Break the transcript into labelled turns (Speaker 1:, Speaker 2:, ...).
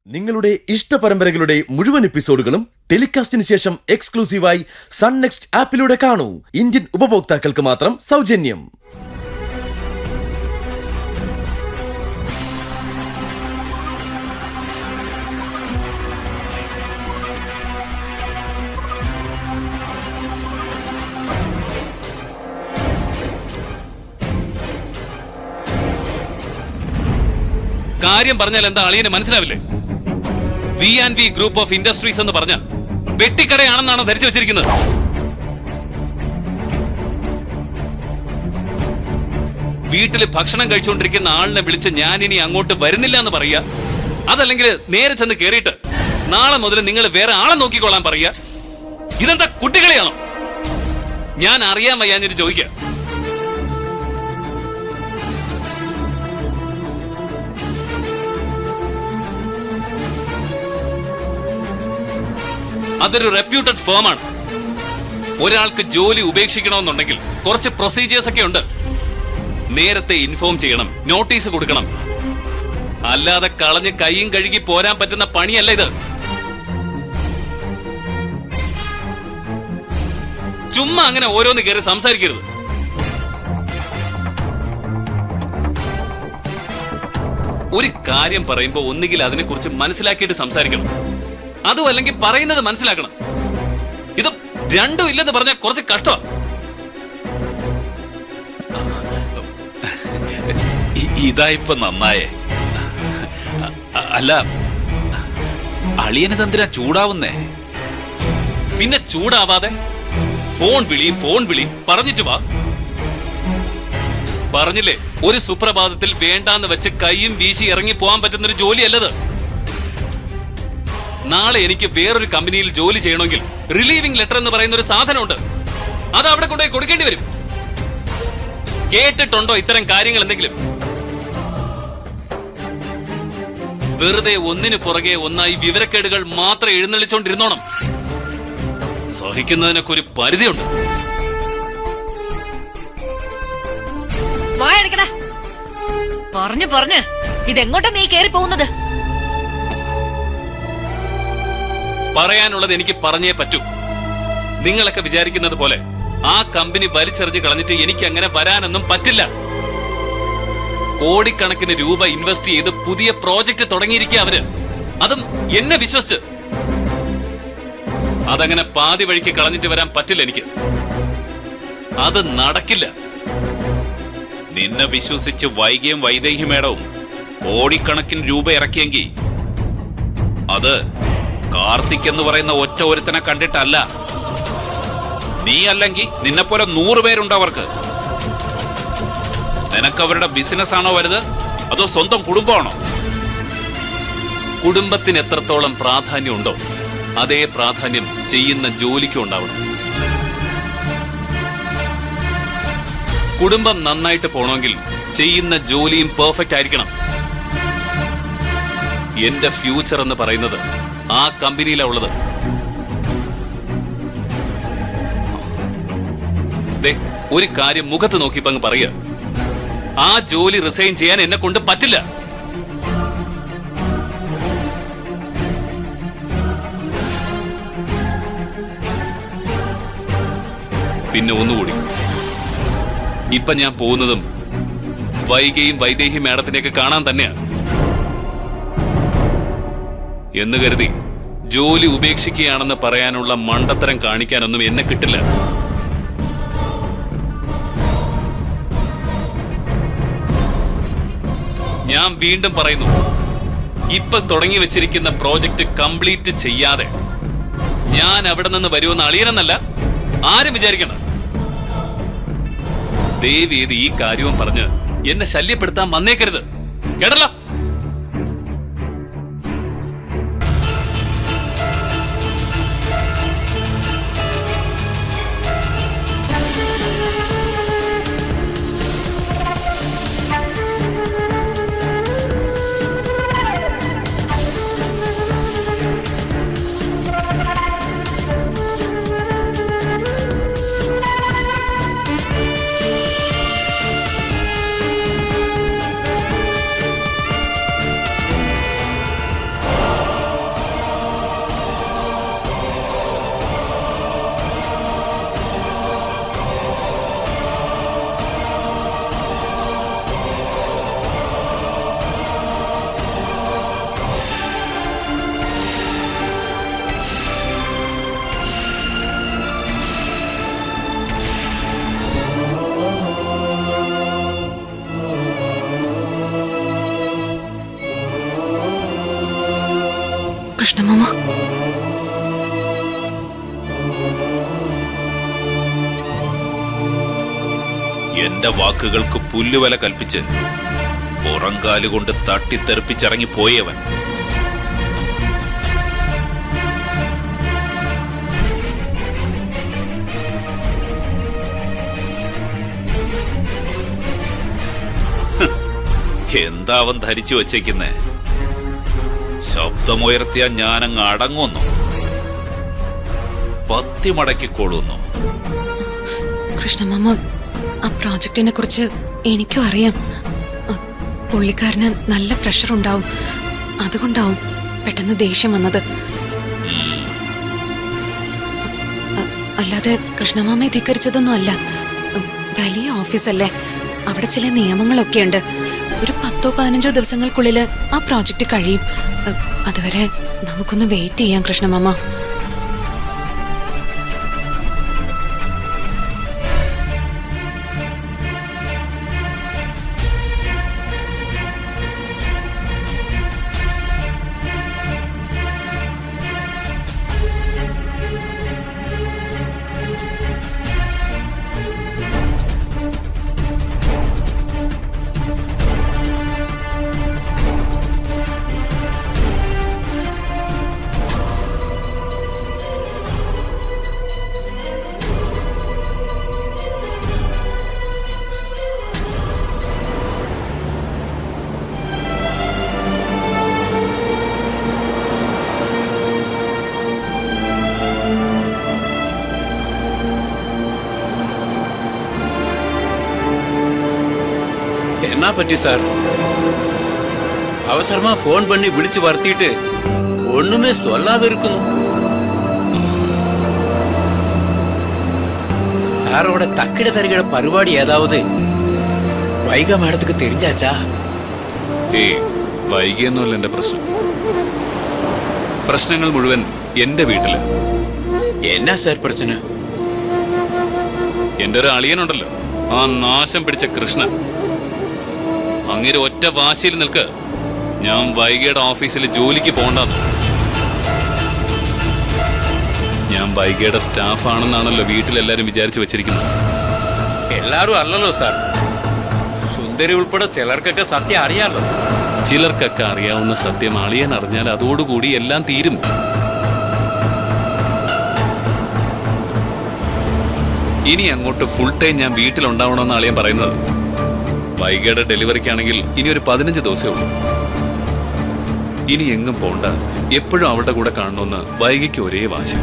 Speaker 1: നിങ്ങളുടെ ഇഷ്ട പരമ്പരകളുടെ മുഴുവൻ എപ്പിസോഡുകളും ടെലികാസ്റ്റിന് ശേഷം എക്സ്ക്ലൂസീവായി സൺ നെക്സ്റ്റ് ആപ്പിലൂടെ കാണൂ. ഇന്ത്യൻ ഉപഭോക്താക്കൾക്ക് മാത്രം സൗജന്യം.
Speaker 2: കാര്യം പറഞ്ഞാൽ എന്താ അളിയന് മനസ്സിലാവില്ലേ? V&V ഗ്രൂപ്പ് ഓഫ് ഇൻഡസ്ട്രീസ് എന്ന് പറഞ്ഞ വെട്ടിക്കടയാണെന്നാണോ ധരിച്ചു വെച്ചിരിക്കുന്നത്? വീട്ടില് ഭക്ഷണം കഴിച്ചുകൊണ്ടിരിക്കുന്ന ആളിനെ വിളിച്ച് ഞാൻ ഇനി അങ്ങോട്ട് വരുന്നില്ല എന്ന് പറയുക, അതല്ലെങ്കിൽ നേരെ ചെന്ന് കേറിയിട്ട് നാളെ മുതൽ നിങ്ങൾ വേറെ ആളെ നോക്കിക്കൊള്ളാൻ പറയുക. ഇതെന്താ കുട്ടികളെയാണോ? ഞാൻ അറിയാൻ വയ്യാഞ്ഞിട്ട് ചോദിക്കുക. അതൊരു റെപ്യൂട്ടഡ് ഫേമാണ്. ഒരാൾക്ക് ജോലി ഉപേക്ഷിക്കണമെന്നുണ്ടെങ്കിൽ കുറച്ച് പ്രൊസീജിയേഴ്സ് ഒക്കെ ഉണ്ട്. നേരത്തെ ഇൻഫോം ചെയ്യണം, നോട്ടീസ് കൊടുക്കണം. അല്ലാതെ കളഞ്ഞ് കൈയും കഴുകി പോരാൻ പറ്റുന്ന പണിയല്ല ഇത്. ചുമ്മാ അങ്ങനെ ഓരോന്ന് കയറി സംസാരിക്കരുത്. ഒരു കാര്യം പറയുമ്പോ ഒന്നുകിൽ അതിനെക്കുറിച്ച് മനസ്സിലാക്കിയിട്ട് സംസാരിക്കണം, അതും അല്ലെങ്കിൽ പറയുന്നത് മനസ്സിലാക്കണം. ഇത് രണ്ടും ഇല്ലെന്ന് പറഞ്ഞാൽ കുറച്ച് കഷ്ടമാണ്.
Speaker 3: ഇതായിപ്പോ നന്നായേ. അല്ല, അളിയനെന്തിനാ ചൂടാവുന്നേ?
Speaker 2: പിന്നെ ചൂടാവാതെ ഫോൺ വിളി പറഞ്ഞിട്ട് വാ. പറഞ്ഞില്ലേ, ഒരു സുപ്രഭാതത്തിൽ വേണ്ടാന്ന് വെച്ച് കൈയും വീശി ഇറങ്ങി പോകാൻ പറ്റുന്നൊരു ജോലിയല്ലത്. നാളെ എനിക്ക് വേറൊരു കമ്പനിയിൽ ജോലി ചെയ്യണമെങ്കിൽ റിലീവിംഗ് ലെറ്റർ എന്ന് പറയുന്ന ഒരു സാധനമുണ്ട്. അത് അവിടെ കൊണ്ടുപോയി കൊടുക്കേണ്ടി വരും. കേട്ടിട്ടുണ്ടോ ഇത്തരം കാര്യങ്ങൾ എന്തെങ്കിലും? വെറുതെ ഒന്നിനു പുറകെ ഒന്നായി വിവരക്കേടുകൾ മാത്രം എഴുന്നള്ളിച്ചോണ്ടിരുന്നോണം. സഹിക്കുന്നതിനൊക്കെ ഒരു പരിധിയുണ്ട്.
Speaker 4: പറഞ്ഞു ഇതെങ്ങോട്ടാ നീ കേറി പോകുന്നത്?
Speaker 2: പറയാനുള്ളത് എനിക്ക് പറഞ്ഞേ പറ്റൂ. നിങ്ങളൊക്കെ വിചാരിക്കുന്നത് പോലെ ആ കമ്പനി വലിച്ചെറിഞ്ഞ് കളഞ്ഞിട്ട് എനിക്ക് അങ്ങനെ വരാനൊന്നും പറ്റില്ല. കോടിക്കണക്കിന് രൂപ ഇൻവെസ്റ്റ് ചെയ്ത് പുതിയ പ്രോജക്റ്റ് തുടങ്ങിയിരിക്കുക അവര്, അതും എന്നെ വിശ്വസിച്ച്. അതങ്ങനെ പാതി വഴിക്ക് കളഞ്ഞിട്ട് വരാൻ പറ്റില്ല എനിക്ക്. അത് നടക്കില്ല.
Speaker 3: നിന്നെ വിശ്വസിച്ച് വൈകിയും വൈദേഹി മേടവും കോടിക്കണക്കിന് രൂപ ഇറക്കിയെങ്കിൽ അത് കാർത്തിക് എന്ന് പറയുന്ന ഒറ്റ ഒരുത്തനെ കണ്ടിട്ടല്ല. നീ അല്ലെങ്കിൽ നിന്നെപ്പോലെ 100 പേരുണ്ട് അവർക്ക്. നിനക്കവരുടെ ബിസിനസ് ആണോ വലുത്, അതോ സ്വന്തം കുടുംബമാണോ?
Speaker 2: കുടുംബത്തിന് എത്രത്തോളം പ്രാധാന്യമുണ്ടോ അതേ പ്രാധാന്യം ചെയ്യുന്ന ജോലിക്കും ഉണ്ടാവണം. കുടുംബം നന്നായിട്ട് പോണമെങ്കിൽ ചെയ്യുന്ന ജോലിയും പെർഫെക്റ്റ് ആയിരിക്കണം. എന്റെ ഫ്യൂച്ചർ എന്ന് പറയുന്നത് ആ കമ്പനിയിലാ ഉള്ളത്. ഒരു കാര്യം മുഖത്ത് നോക്കിയപ്പോ അങ്ങ് പറയുക, ആ ജോലി റിസൈൻ ചെയ്യാൻ എന്നെ കൊണ്ട് പറ്റില്ല. പിന്നെ ഒന്നുകൂടി, ഇപ്പൊ ഞാൻ പോകുന്നതും വൈകിയും വൈദേഹി മാഡത്തിനെയൊക്കെ കാണാൻ തന്നെയാ. എന്ന് കരുതി ജോലി ഉപേക്ഷിക്കുകയാണെന്ന് പറയാനുള്ള മണ്ടത്തരം കാണിക്കാനൊന്നും എന്നെ കിട്ടില്ല. ഞാൻ വീണ്ടും പറയുന്നു, ഇപ്പൊ തുടങ്ങി വെച്ചിരിക്കുന്ന പ്രോജക്റ്റ് കംപ്ലീറ്റ് ചെയ്യാതെ ഞാൻ അവിടെ നിന്ന് വരുമെന്ന് അളിയനെന്നല്ല ആരും വിചാരിക്കണ്ട. ദയവേത് ഈ കാര്യവും പറഞ്ഞ് എന്നെ ശല്യപ്പെടുത്താൻ വന്നേക്കരുത്, കേട്ടല്ലോ?
Speaker 5: കൃഷ്ണമാമ.
Speaker 3: എന്റെ വാക്കുകൾക്ക് പുല്ലുവില കൽപ്പിച്ച് പുറങ്കാലുകൊണ്ട് തട്ടിത്തെറിപ്പിച്ചിറങ്ങി പോയവൻ എന്താ അവൻ ധരിച്ചു വച്ചേക്കുന്നേ? ശബ്ദമുയർത്തിയ ഞാനങ്ങ് അടങ്ങുന്നു, പത്തി മടക്കിക്കൊള്ളുന്നു.
Speaker 5: കൃഷ്ണമാമ, ആ പ്രോജക്റ്റിനെ കുറിച്ച് എനിക്കും അറിയാം. പുള്ളിക്കാരന് നല്ല പ്രഷർ ഉണ്ടാവും. അതുകൊണ്ടാവും പെട്ടെന്ന് ദേഷ്യം വന്നത്. അല്ലാതെ കൃഷ്ണമാമയെ ധിക്കരിച്ചതൊന്നും അല്ല. വലിയ ഓഫീസല്ലേ, അവിടെ ചില നിയമങ്ങളൊക്കെ ഉണ്ട്. ഒരു 10-15 ദിവസങ്ങൾക്കുള്ളിൽ ആ പ്രോജക്റ്റ് കഴിയും. അതുവരെ നമുക്കൊന്ന് വെയിറ്റ് ചെയ്യാം കൃഷ്ണമാമ.
Speaker 6: என்ன பற்றி சார்? அவசரமா போன் பண்ணி விழிச்சு வருத்திட்டு ஒண்ணுமே சொல்லாத இருக்கணும். சாரோட தக்கிட தருகிற பருவாடி ஏதாவது வைகா மேடத்துக்கு தெரிஞ்சாச்சா?
Speaker 2: ഏയ്, വൈകിയൊന്നുമല്ല എന്റെ പ്രശ്നം. പ്രശ്നങ്ങൾ മുഴുവൻ എന്റെ വീട്ടില്.
Speaker 6: என்ன சார் பிரச்சனை?
Speaker 2: എന്റെ ഒരു അളിയനുണ്ടല്ലോ, ആ നാശം പിടിച്ച കൃഷ്ണൻ. അങ്ങനെ ഒറ്റ വാശിയിൽ നിൽക്ക്, ഞാൻ വൈകിയുടെ ഓഫീസിൽ ജോലിക്ക് പോകണ്ടെന്ന്. ഞാൻ വൈകിയുടെ സ്റ്റാഫാണെന്നാണല്ലോ വീട്ടിലെല്ലാരും വിചാരിച്ചു വെച്ചിരിക്കുന്നത്.
Speaker 6: എല്ലാരും അല്ലല്ലോ സാർ. സുന്ദരി ഉൾപ്പെടെ ചിലർക്കൊക്കെ സത്യം അറിയാലോ.
Speaker 2: ചിലർക്കൊക്കെ അറിയാവുന്ന സത്യം അളിയൻ അറിഞ്ഞാൽ അതോടുകൂടി എല്ലാം തീരും. ഇനി അങ്ങോട്ട് ഫുൾ ടൈം ഞാൻ വീട്ടിലുണ്ടാവണമെന്ന് അളിയൻ പറയുന്നത്. വൈകിയുടെ ഡെലിവറിക്കാണെങ്കിൽ ഇനി ഒരു 15 ദിവസമേ ഉള്ളൂ. ഇനി എങ്ങും പോണ്ട, എപ്പോഴും അവളുടെ കൂടെ കാണണമെന്ന് വൈകിക്ക് ഒരേ വാശി.